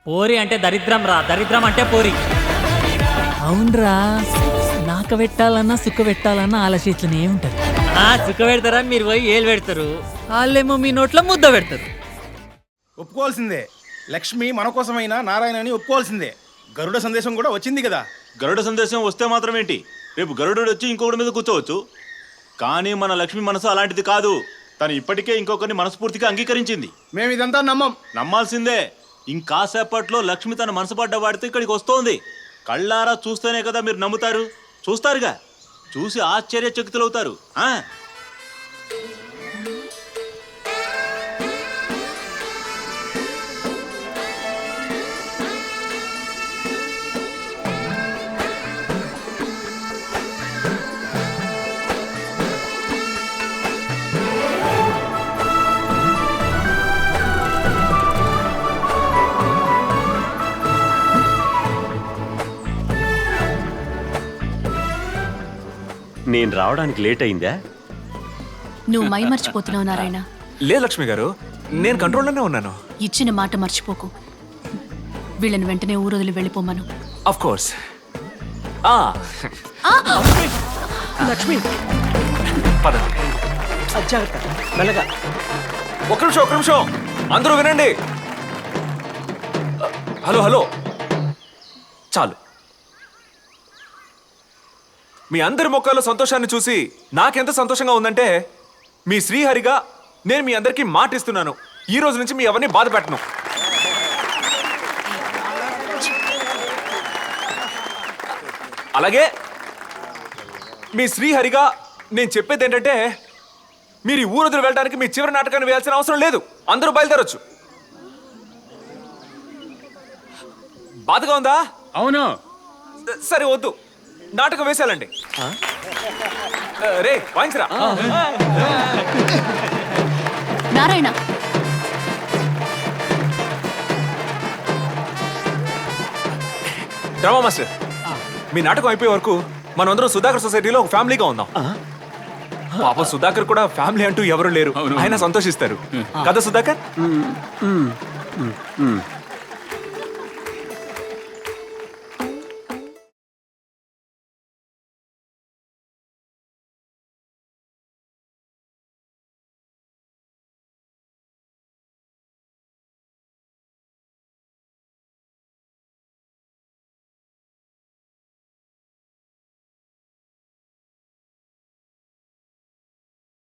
పోరి అంటే దరిద్రం రా, దరిద్రం అంటే పోరి. అవునరా, నాక పెట్టాలన్నా సుఖ పెట్టాలన్నా ఆలోచించనే ఉంటది. సుఖ పెడతారని మీరు పోయి ఏలు పెడతారు, వాళ్ళేమో మీ నోట్లో ముద్ద పెడతారు. ఒప్పుకోవాల్సిందే. లక్ష్మి మన కోసమైనా నారాయణ అని ఒప్పుకోవాల్సిందే. గరుడ సందేశం కూడా వచ్చింది కదా. గరుడ సందేశం వస్తే మాత్రం ఏంటి, రేపు గరుడు వచ్చి ఇంకొకటి మీద కూర్చోవచ్చు. కానీ మన లక్ష్మి మనసు అలాంటిది కాదు. తను ఇప్పటికే ఇంకొకరిని మనస్ఫూర్తిగా అంగీకరించింది. మేము ఇదంతా నమ్మం. నమ్మాల్సిందే. ఇంకాసేపట్లో లక్ష్మి తన మనసు పడ్డ వాడితో ఇక్కడికి వస్తోంది. కళ్ళారా చూస్తేనే కదా మీరు నమ్ముతారు. చూస్తారుగా, చూసి ఆశ్చర్యచకితులవుతారు. నేను రావడానికి లేట్ అయిందా? నువ్వు మై మర్చిపోతున్నావు నారాయణ. లేదు లక్ష్మి గారు, నేను కంట్రోల్లోనే ఉన్నాను. ఇచ్చిన మాట మర్చిపోకు. వీళ్ళని వెంటనే ఊరొదిలి వెళ్ళిపోమను. Of course. లక్ష్మి పదండి. మెల్లగా. ఒక్క నిమిషం అందరూ వినండి. హలో చాలు. మీ అందరి ముఖాల్లో సంతోషాన్ని చూసి నాకెంత సంతోషంగా ఉందంటే, మీ శ్రీహరిగా నేను మీ అందరికీ మాట ఇస్తున్నాను, ఈ రోజు నుంచి మీ ఎవరిని బాధ పెట్టను. అలాగే మీ శ్రీహరిగా నేను చెప్పేది ఏంటంటే, మీరు ఈ ఊరు వదిలి వెళ్ళడానికి మీ చివరి నాటకాన్ని వేయాల్సిన అవసరం లేదు. అందరూ బయలుదేరొచ్చు. బాధగా ఉందా? అవును. సరే వద్దు, నాటకం వేసేయాలండి. రే వాయించరా. నారాయణ, డ్రామా మాస్టర్, మీ నాటకం అయిపోయే వరకు మనందరం సుధాకర్ సొసైటీలో ఒక ఫ్యామిలీగా ఉందాం. పాప సుధాకర్ కూడా ఫ్యామిలీ అంటూ ఎవరు లేరు, ఆయన సంతోషిస్తారు కదా సుధాకర్?